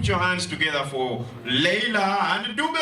put your hands together for Leila and Dube.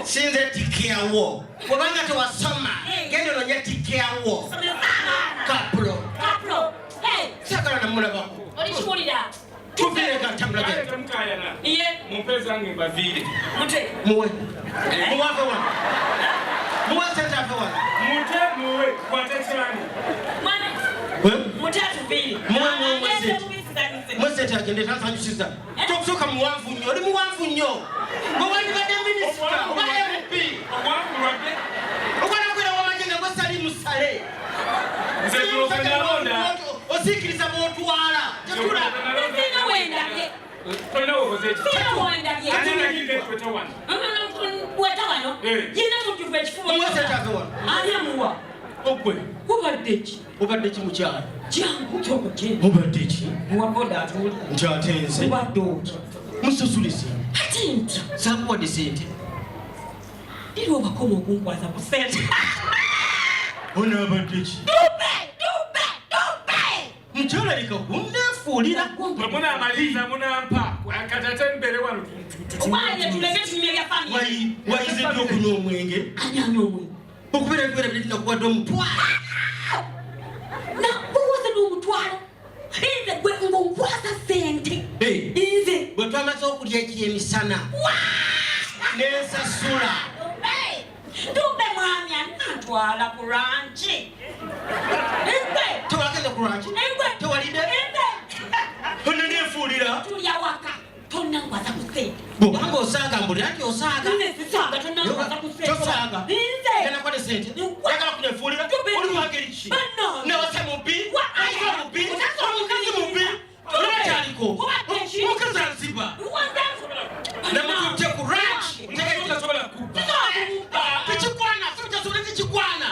Since tikia wo, wabanga to wasoma, gendo no tikia wo. Kaplo. Hey, sakana na mula bako. Olichimulira. Tufile ka tambla ge. Tamkayana. Iye. Mumpeza nge bavile. Mute. Muwe. Muwa fa wana. Muwa senta fa wana. Mute muwe kwatetirani. Mwana. Mute atuvili. Muwe mwese. Mwese takende tasanjisisa. Tokusoka muwanfu nyo, oli muwanfu nyo. Mwani bade minister, wa MP. Muwanfu wade. Ukwana kwera wamagenda kwa sali musale. Nze kulofanya londa. Osikiriza motwala. Tetula. Sina wendage. Tolina wokozeti. Sina wendage. Atena kinde kweta wana. Weta wano. Yina mutuve chifuwa. Mwese take wana. Aliamuwa. Okwe. Kubadechi. Obadechi mukyala. Jangu choko chini. Obadechi. Mwaboda atuli. Nchatenze. Kubadoki. Mususulisi. Atinti. Sakuwa desente. Ilo bakomo kunkwaza kusente. Ona abadechi. Dube. Mchola likakundefuulira. Muna amaliza muna mpa. Akatata mbele wanu. Wanya tuleke tumelia family. Waize ndio kuno omwenge. Anyanya omwenge. Okubera bibera bitina kuwadde omutwala. Na buwaze n'omutwala. Inze gwe ng'onkwasa sente. Inze. Bwe twamaze okulya ekyemisana. N'ensasula. Dube mwami anatwala ku ranchi. Inze. Tewagenda ku ranchi? Tewalidde? Ono neefuulira. Tulya waka. Tonna nkwaza ku sente. Bw'obanga osaaga mbuli anti osaaga. Nze sisaaga tonna nkwaza ku sente. Tosaaga. Inze. Genda kwate sente. Yagala kuneefuulira. Oli wageri ki? Newase mubbi. Ayika mubbi. Omukazi mubbi. Olwakyaliko. Omukazi aziba. Namututte ku ranchi. Tegeetasobola kubba. Tekigwana. Tekitasobola tekigwana.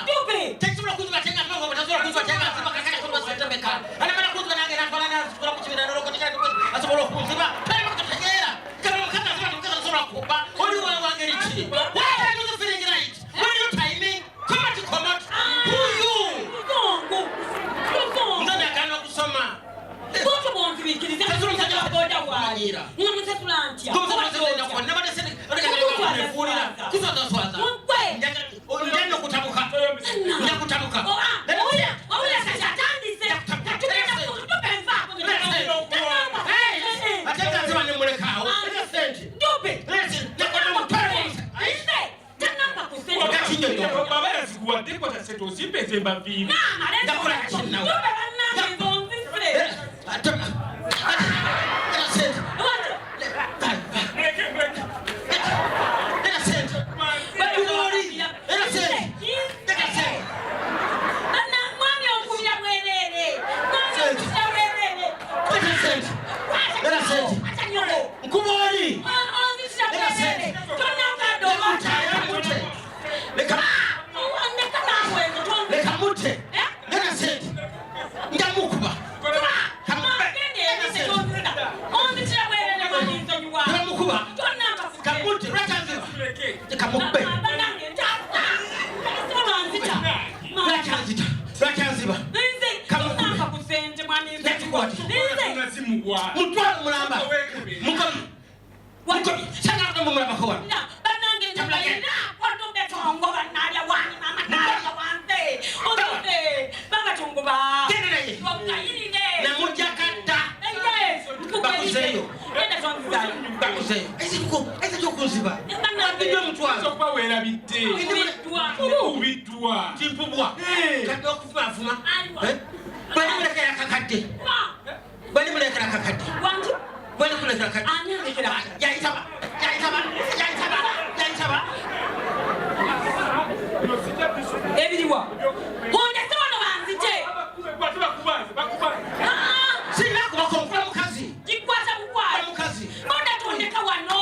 Tekisobola kuziba tenga mpanga batasobola kuziba tenga ziba kakaka sobola sente meka. Anamala kuziba nange nakola nasobola kukibira n'oloko tekati asobola okuziba. Pema kutegeera. Kama omukazi aziba omukazi asobola kubba. Oli wa wangeri ki? Why are you not feeling right? When are you timing? Come out. Who you? Nzani agana okusoma. Koto bonzi bikiriza. Tezumusajja waboda wanyira. Nyamusasula ntya. Kumusajja nakwa nabade sente. Kuneefuulira. Kuswazaswaza. Ngenda okutabuka. Nja kutabuka. Owulira kati atandise. Tugenda kutupenvaako. Ate nziba ne mulekaawo. Sente. Dube. Nakola omutwala. Inze. Tanamba ku sente. Wakati nyo. Baba yazikuwadde kwa tasete ozipeze mbavile. Nakola kinawo. Dube bannange nzonzise. Mutwala mulamba. Mukomi. Mukomi. Sana ndo mulamba kwa. Banange ntabula. Watu betongo banalya wani mama nalya wante. Ozote. Banga tunguba. Kenene. Wakayirine. Na mujakata. Yes. Bakuzeyo. Enda tonguzayo. Bakuzeyo. Ese jokunziba. Ndio mutwala. Sokwa wera bitte. Ubitwa. Ubitwa. Timpubwa. Kati okufuma. Bali mulekera kakadde. Bali mulekera kakadde. Wanti. Bali mulekera kakadde. Ani alekera kakadde. Yaitaba. Ebiriwa. Honde se wano banzije. Sina kubakonfula mukazi. Jikwata mukwala. Mukazi. Bonda tondeka wano.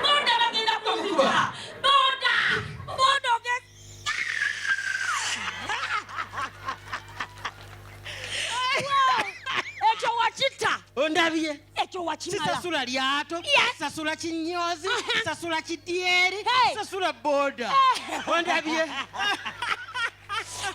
Bonda bagenda kunzija. Bonda oge. Echo wachita. Ondabye. Echo wachimala. Sasula lyato, sasula kinyozi, sasula kidyeri, sasula boda. Ondabye.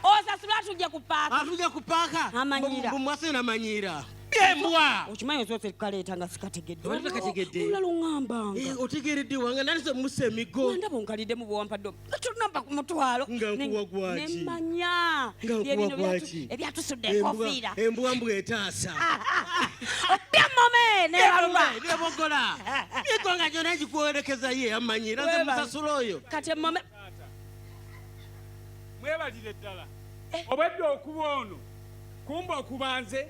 Osasula tujja kupaka. Atujja kupaka. Amanyira. Bumwase na manyira. Embwa. Okimanyi zote kaleta nga sikategedde. Wali takategedde. Ulalo ngamba. Otegeredde wanga nalise muse migo. Ndabo nkalide mu bwampaddo. Tunamba ku mutwalo. Nga nkuwa gwaki. Nemmanya. Nga nkuwa gwaki. Ebyatusudde kofiira. Embwa mbwetaasa. Opya mame ne baluma. Ne bogola. Igonga jona jikuwerekeza ye amanyira nze musasula oyo. Kate mame. Mwebalire ddala. Obadde okuba ono. Kumba okubanze.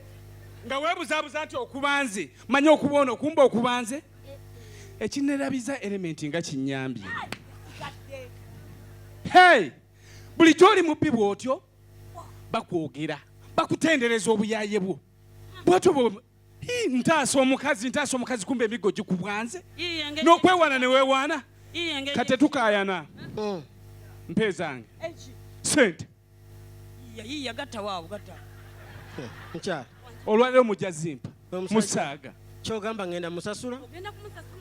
Nga weebuzabuza nti okubanze. Manya okuba ono kumba okubanze. Ekinerabiza elementi nga kinyambye. Hey! Buli gy'oli mubbi bw'otyo bakwogera. Bakutendereza obuyaye bwo. Bw'otyo ntaasa omukazi kumba emiggo gikubwanze. N'okwewaana ne weewaana. Kate tukaayana. Mpe zange. Sente. Yiya gatta waawo gatta. Nkyala. Olwaliro mujja zimpa. Musaaga. Kyogamba ngenda musasula.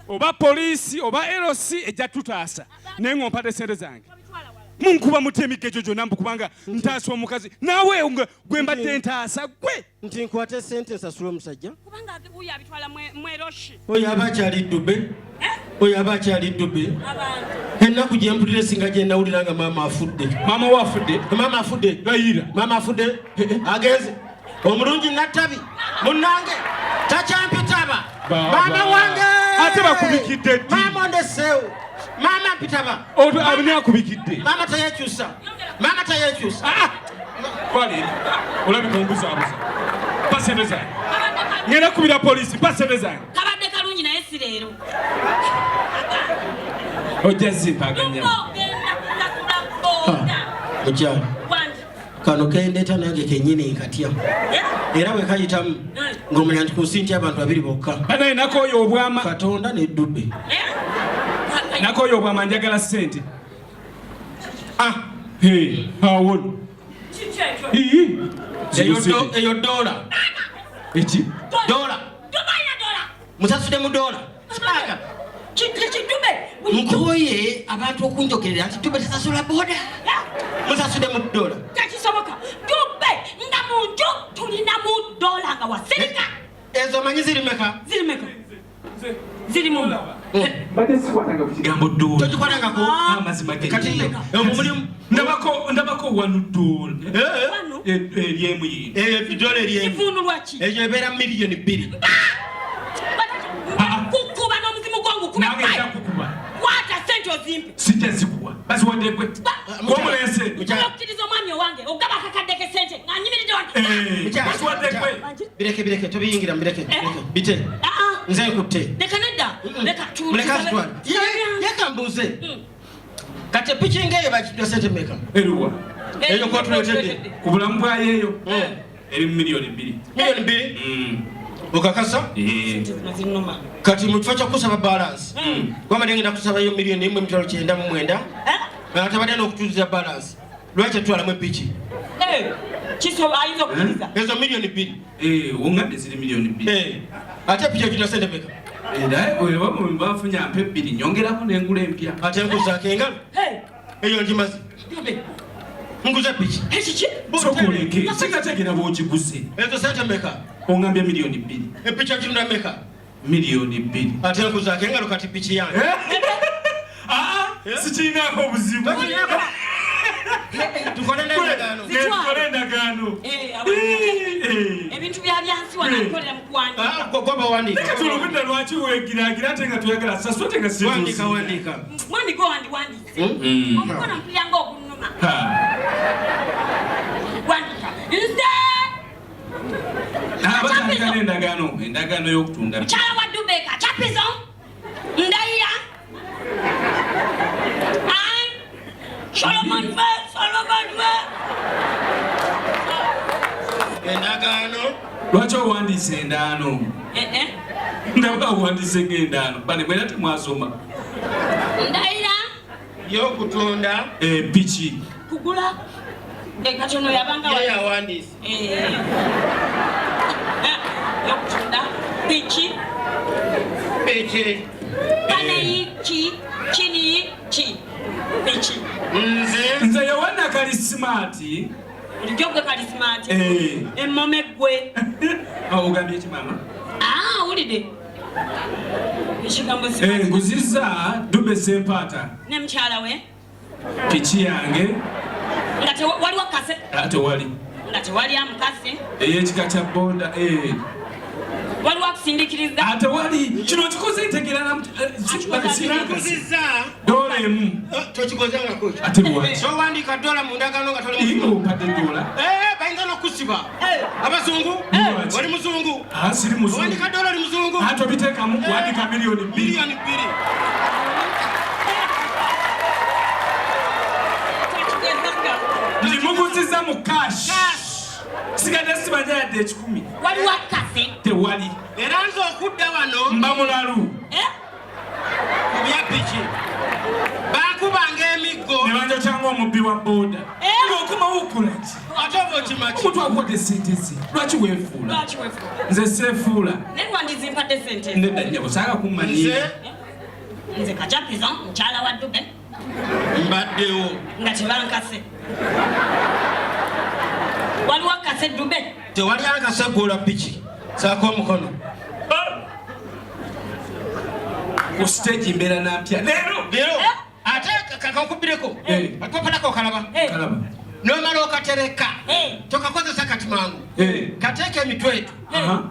Oba poliisi oba LC ejja tutaasa. Naye ng'ompadde sente zange. Munkuba mutemike ekyo gyonna kubanga ntaasa omukazi. Naawe gwe mbadde ntaasa gwe. Nti nkwate sente nsasula omusajja. Kubanga uyo abitwala mweroshi. Oyo aba akyali ddube. Oyo aba akyali ddube. Abantu. Ennaku gye mpulira singa gye nawulira nga maama afudde. Maama we afudde. Maama afudde. Gayira. Maama afudde. Agenze. Omulungi nattabi. Munnange. Takyampitaba. Maama wange. Ate bakubikidde ddi. Maama ondeseewo. Maama mpitaba. Abini akubikidde. Maama tayekyusa. Maama tayekyusa. Kwali. Olabika onguzaabuza. Pa sente zange. Ngenda kubira poliisi. Pa sente zange. Kabadde kalungi naye si leero. Ojja zimpa aganya. Mukyala. Kano kendeeta nange kennyini nkatya. Era bwe kayitamu ng'omanya nti ku nsi nti abantu babiri bokka. Banaye nakooyo obwama. Katonda n'eddube. Nakooyo obwama njagala ssente. Awo. Eyo dola. Eki? Dola. Musasudde mu dola. Saaga. Nkoye abantu okunjogerera nti ddube tesasula boda. Musasudde mu dola. Tekisoboka. Ddube nga muntu tulina mu dola nga wasirika. Ezo manyi ziri meka? Ziri meka? Ziri mu. Bate sikwatanga ku kigambo dola. Tokikwatangako? Amazima ge. Kati mulimu. Ndabako wanu dola. Wano? Eryemu yino. Dola eryemu. Kivunulwa ki? Eyo ebeera miliyoni 2. Kukuba n'omuzimu gwangu kuba Nange ejja kukuba. kwata sente ozimpe. Sijja zikuwa. Baziwadde gwe. Gwomulense. Okkiriza omwami owange ogaba akakadde ke sente nga nyimiridde wange. Baziwadde gwe. Bireke tobiyingira mbireke. Bite. Nze nkutte. Leka nedda. Leka Muleka zitwale. Yeka mbuuze. Kati piki ng'eyo bakidwa sente meka? Eruwa. Eyo kwatuletedde. Ku bulamu bwayo eyo. Eri miliyoni 2. Miliyoni 2? Okakasa? Zinuma. Kati mu kifo ky'okusaba balance. Wamala ngenda kusabayo miliyoni 1,909. Atabadde n'okutuuza balance. Lwaki atwalamu epiki? Kisoba ayinza okukkiriza. Ezo miliyoni 2. Wongadde ziri miliyoni 2. Ate epiki ekirina sente meka? Era wewa mu bafunye ampe 2 nyongerako n'engula empya. Ate nkuzaako engalo? Eyo ngimaze. Nkuza piki. Ekiki? Sokuleke. Sinategera bw'ogiguze. Ezo sente meka? Ongambye miliyoni 2. Epiki ekirina meka? Miliyoni 2. Ate nkuzaako engalo kati piki yange. Sikiinaako obuzibu. Tukole n'endagaano. Tukole endagaano. Ebintu bya byansi wanakolera mu kuwandiika. Gwaba wandiika. Tulubudde lwaki weegiraagira ate nga tuyagala saswa ate nga wandiika. Wandiika wandiwandiise. Omukono mpulira ng'ogunnuma. Wandiika. Nze endagaano y'okutunda. Mukyala wa Dubeka Chapizo ndayira Solomon we endagaano lwaki owandiise endaano? Ndaba owandiise ng'endaano bane mwera temwasoma. ndayira y'okutunda piki kugula katono yabanga yawandiise y'okutunda piki paneiki kini ki piki nze Yohana Kalismati ulijogwe Kalismati emmome gwe ogambye ki mama? Ulide ekigambo nguzizza Dube Sempata ne mukyala we piki yange nga waliwo kase tewali nga tewali amukase ey'ekika kya boda waliwo akusindikiriza ate wali kino kikoze ntegerana nakuzizza dola emu tokikozangako ate lwaki sowandiika dola mu ndagaano nga toli mpadde dola bayinza n'okusiba abazungu oli muzungu siri muzungu owandika dola oli muzungu ate obiteekamu kuwandika miliyoni 2 2 ndimuguzizza mu cash sigadde simanya yadde 10 waliwo akase tewali era nze okudda wano mba mulalu ku bya piki bakubanga emiggo ne banja kyanga omubbi wa boda ng'okomawo okolaki ate oba okimaki omuntu awadde sente ze lwaki weefuula nze seefuula nerwandiza mpadde sente nedda nnyabo saaga kummanyira nze Kachapizo mukyala wa Dube mbaddewo nga tebankase waliwo akase Dube tewali akaseggula piki saako omukono ku stage mbeera nampya leero ate kakakubireko akopalako okalaba kalaba nomala okatereka tokakozesa kati mangu kateeka emitwetu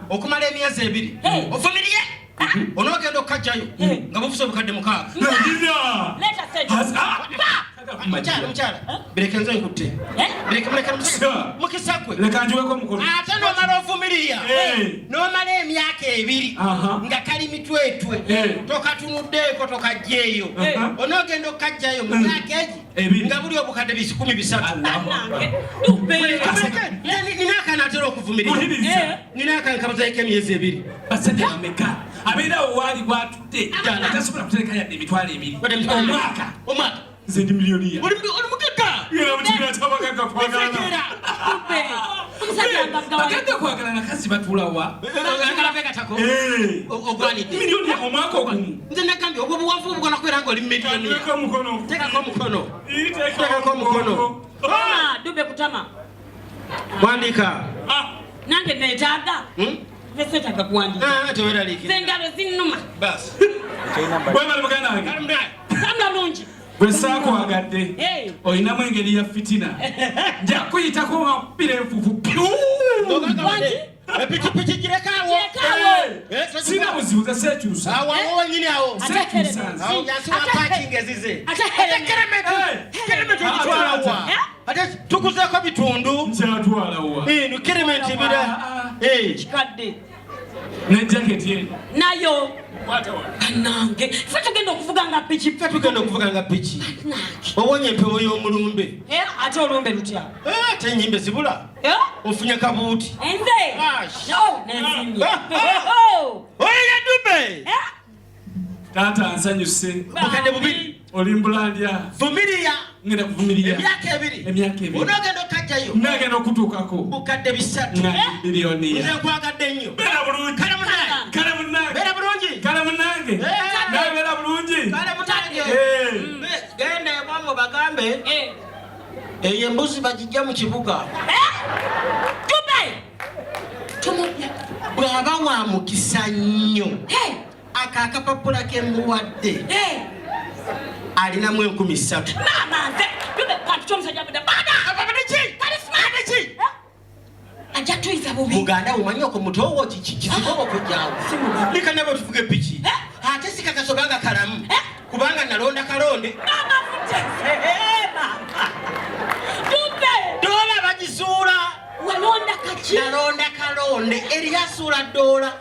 okumala emyezi 2 ofumiriye onoogenda okukajjayo nga bufuse obukadde 6 mukyala bireke nze nkutte mukisakwe leka njiweko omukono ate nomala ovumirira nomala emyaka 2 nga kali mitwetwe tokatunuddeeko tokajjeeyo onoogenda okukajjayo mu myaka egi nga buli obukadde 13 ninaakana atera okuvumirira ninaakankabuzayiko emyezi 2 basajja bameka abeerawo waali bwatudde tasobola kutereka yadde emitwalo 2 omwaka nze ndi miliyoniya oli mugagga era mukibiina kyabagagga kwagala bagagga kwagala nakazi batuulawa ogwanidde miliyoni omwaka ogumu nze nagambye obwo buwavu obugona kubeera nga oli miliyoniya tekako omukono Dube kutama wandiika nange neetaaga vesetaga kuwandiika teweraliikira zengalo zinnuma bwebali muganda wange samla lungi bwe saakwagadde olinamu engeri ya fitina nja kuyitako mapira enfufu epikipiki girekaawo sina buzibu ze seekyusa awo wenyini awo Ate ezize keremeti ogitwalawa ate tukuzeeko bitundu nkyatwalawa kerementi bira kikadde ne jaketi eno nayo nange fe tugenda okuvuga nga piki tugenda okuvuga nga piki obonye empewo y'omulumbe ate olumbe lutya ate enyimbe zibula ofunye kabuuti enze nenzimye oyo Dube taata nsanyuse bukadde 2 oli mbulandya vumirira ngenda kuvumirira emyaka 2 onoogenda okajjayo nagenda okutuukako bukadde 3 nga miliyoniya nze nkwagadde nnyo beera bulungi kale munange beera munange nabeera bulungi kale mutange genda emwamu bagambe eyo embuzi bagijja mu kibuga bw'aba wa mukisa nnyo akakapapula kemuwadde alinamu 13,000 ajja tuyiza bubi muganda umanyi oko mutowo kizibobo kujjawo likana bwe tuvuge piki ate sikakasoganga kalamu kubanga nalonda kalonde dola bagizuula walonda kaki nalonda kalonde londe eriyasula dola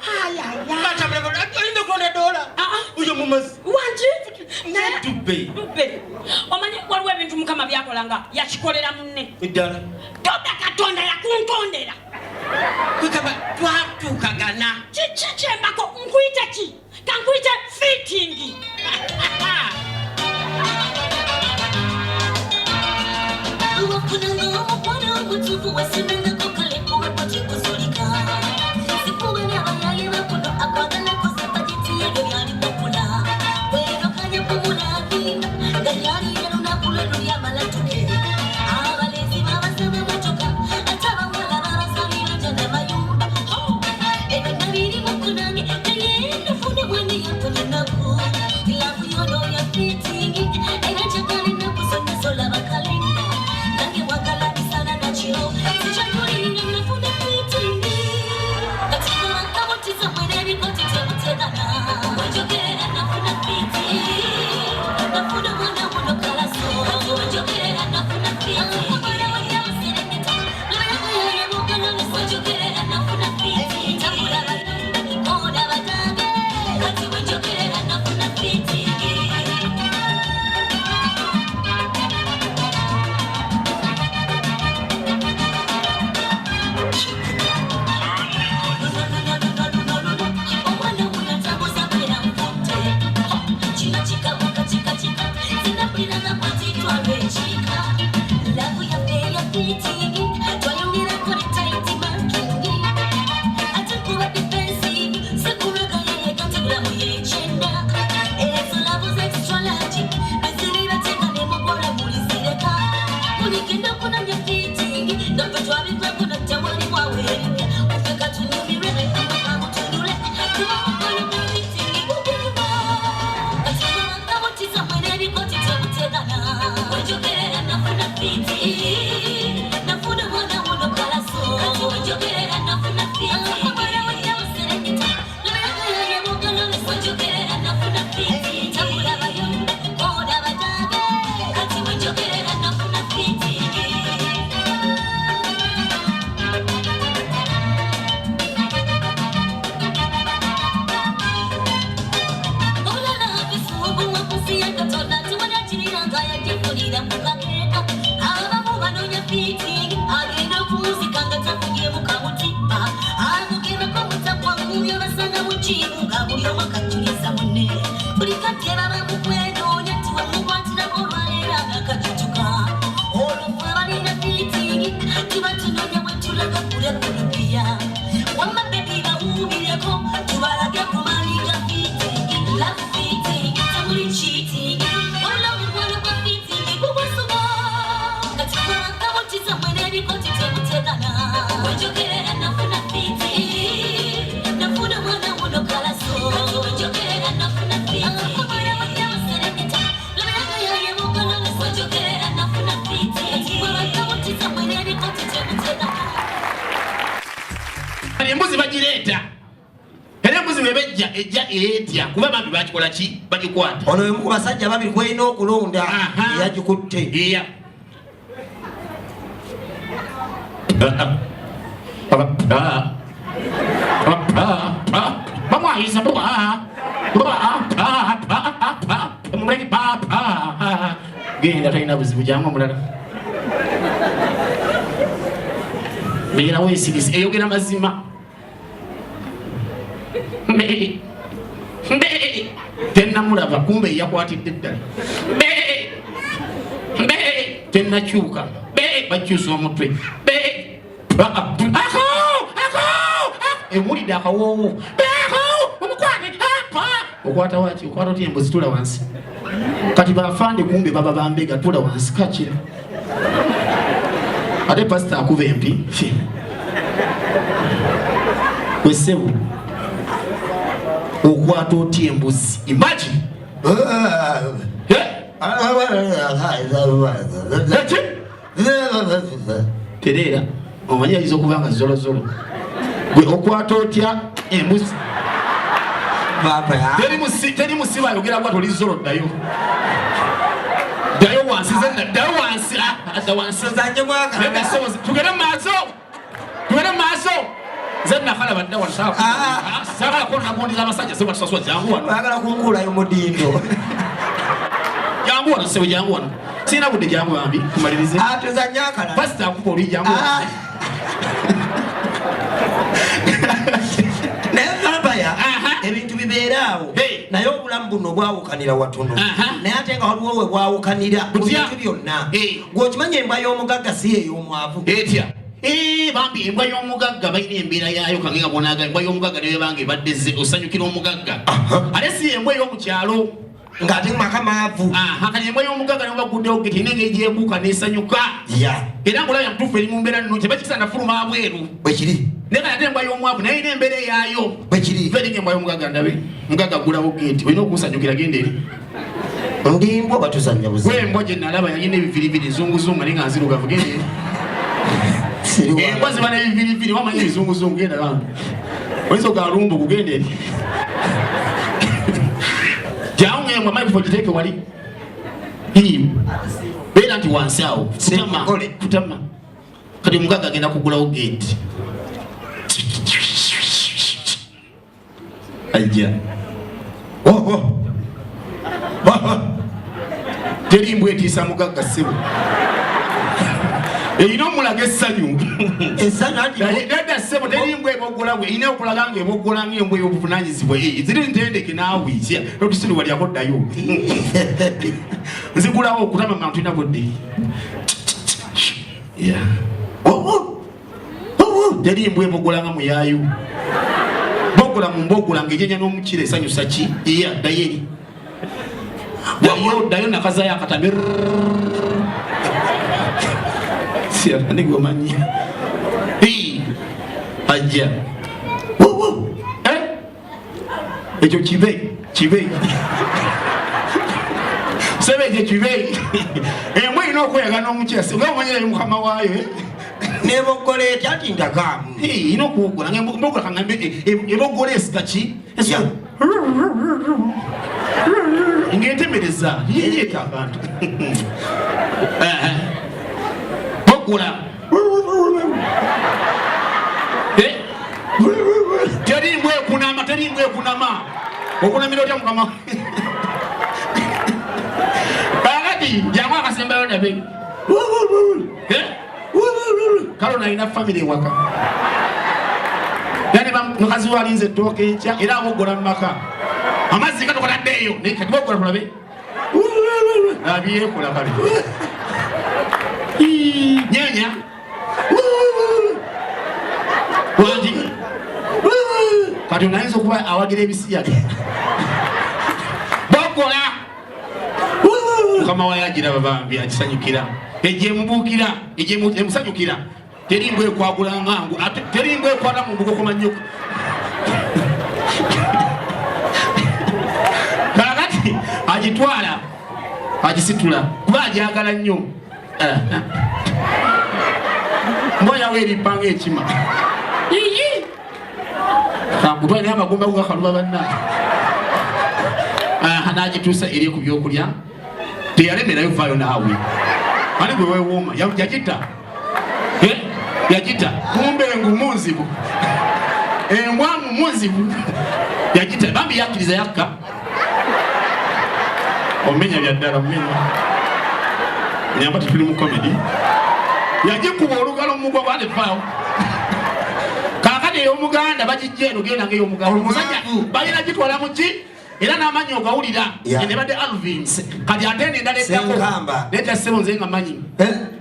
oyinza okulonda dola uyo mumazi dubbe omanyi waliwo ebintu mukama byakolanga yakikolera munne eddala toda katonda yakuntondera kwekaba twatukagana kiki kyembako nkuyita ki kankuyita fitting embuzi bagireta era embuzi bebejja ejja etya kuba bambi bakikola ki bagikwata ono emu ku basajja babiri kweyina okulonda eyagikutte iya bamwayisa mumuleki genda talina buzibu jangu omulala beera weesigise eyogera mazima tennamulaba kumbe yakwatidde eddala tennakyuka bakyusa omutwe ewulidde akawoowo omukwate okwata waki okwata otya embuzi tula wansi kati bafande kumbe baba bambega tula wansi kakira ate pasita akuba empi wesebu okwata otya embuzi imagine tereera omanyi ayinza okuba nga zolozolo gwe okwata otya embuzi teri musiba ayogera bwati oli zolo ddayo wansi ddayo wansi adda wansi tugere mu maaso Zenna khala badda wa sawa. Sawa ko na bondi za masajja sema tusaswa jangu wano. Bagala kunkula yo mudindo. Jangu wano sewe jangu wano. Sina budde jangu ambi kumalirize. Tuza nyakala. Pastor akupo oli jangu. Nebabaya ebintu bibeeraawo naye obulamu buno bwawukanira watono naye ate nga waliwo we bwawukanira mu bintu byonna ng'okimanya embwa y'omugagga si ey'omwavu etya bambi embwa y'omugagga balina embeera yaayo kange nga bonaga embwa y'omugagga newe bange ebadde osanyukira omugagga ate si embwa ey'omukyalo ng'ate maka maavu kati embwa y'omugagga ne baguddewo geti nenge egyekuuka n'esanyuka era ng'olabya mutuufu eri mu mbeera nno tebakisana fuluma abweru bwekiri naye kati ate embwa y'omwavu naye ina embeera eyaayo bwekiri feringa embwa y'omugagga ndabe mugagga gulawo geti olina okunsanyukira genda eri ndimbwa batuzanya buzi embwa gye nalaba yalina ebiviriviri nzunguzungu naye nga nzirugavu genda eri embwa ziba n'ebiviriviri wamanya ebizunguzungu genda bantu oyinza ogalumbu kugenda eri jangu embwa microphone giteeke wali beera nti wansi awo kutama kati omugagga agenda kugulawo geti ajja teri mbwa etiisa mugagga ssebo erina omulaga essanyu nedda ssebo teri mbwa eboggola bwe erina okulaga nga eboggola ng'embwa ey'obuvunanyizibwa ziri ntendeke naawe isya notusirwa lyakoddayo nzigulawo okutama mantu ina budde teri mbwa eboggola nga muyaayo boggola mu mboggola ng'ejenya n'omukira esanyusa ki iya ddayo eri dayo nakazayo akatambe siaanigomanyi ajja ekyo kibe sebe ekyo kibe embwa erina okweyaga n'omukira nga omanyirayo mukama waayo neboggola etya ati ndagaamu erina okuwoggola ngemboggola kagambe eboggola esika ki ng'entemereza yeyeeka abantu boggola terimbwa ekunama okunamira otya mukama kakati jangu akasembayo nabe kalo nalina famire ewaka yani mukazi walinze ettooka enkya era aboggola mu maka amazzi gatokoladdeeyo naye kati boggola tulabe abyekola kabi nyanya wangi kati onayinza okuba awagira ebisiyage boggola mukama wayo agiraba bambi akisanyukira ejyemubuukira emusanyukira terimbwa ekwagula ngangu terimbwa ekwata mu mbugo komanyuka kakati agitwala agisitula kuba agyagala nnyo mboyawo eripanga ekima kakutwala naye amagumba gugakaluba banna nagituusa eri ku byokulya teyalemerayo vaayo naawe ani gwe wewooma yagita kumbe ngumunzibu embwa mumunzibu yagita bambi yakkiriza yakka omenya byaddala omenya nyamba tetuli mu komedi yagikuba olugalo mugwa bwalevaawo kakati ey'omuganda bagijja eno genda ng'ey'omuganda omusajja balina gitwala mu ki era n'amanyi ogawulira ne badde Alvin kati ate n'endala eddako leeta ssebo nze nga manyi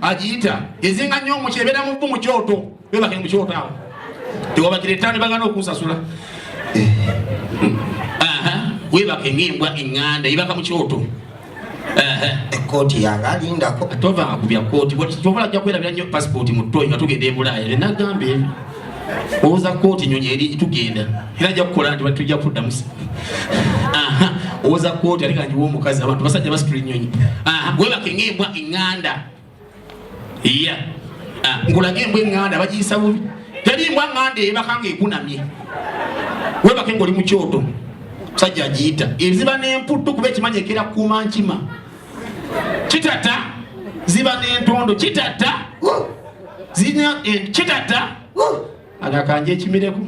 agiyita ezinga nnyo omukira ebeera mu bbu mu kyoto bebake mu kyoto awo tewabakira ettaano ne bagana okunsasula webake ng'embwa eŋŋanda yebaka mu kyoto ekooti yange alindako tovanga ku bya kooti kyovala ajja kwerabira nnyo pasipooti mu ttoyi nga tugenda e Bulaaya byenagamba ebyo owoza kooti nyonyi eri tugenda era ajja kukola nti tujja kuddamusa owoza kooti ate kanjiwa omukazi abantu basajja basitula ennyonyi webake ng'embwa eŋŋanda iya nkulaga embwa eŋŋanda bagiyisa bubi teri mbwa ŋŋanda ebaka ng'ekunamye webake ng'oli mu kyoto musajja agiyita eziba n'emputtu kuba ekimanyi ekera kuuma nkima kitata ziba n'entondo kitata kitata agakanje ekimireku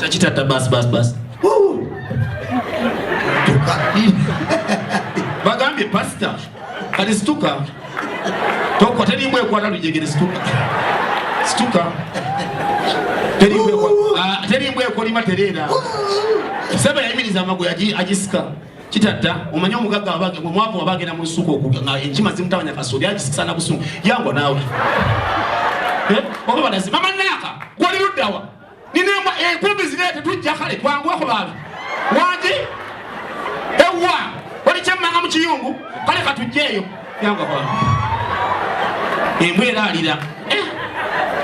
kitata bas bagambye pastor kali situka toko terimwe ekwata lujegere situka terimwe ekolima terera sebe yayimiriza amago agisika kitata omanya omugaga abage mwavu abagenda mu lusuku okuganga enkima zimutawanya kasoli agisisa na busungu yango nawe oba badazi mama naka gwali luddawa ninema enkumbi zirete tujja kale twangweko babi wangi ewa wali kyemmanga mu kiyungu kale katujjeeyo yango kwa embwa eraalira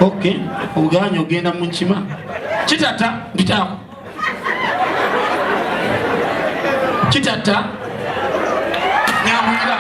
okay obuganya ogenda mu nkima kitata mpitaako kitata nyamwira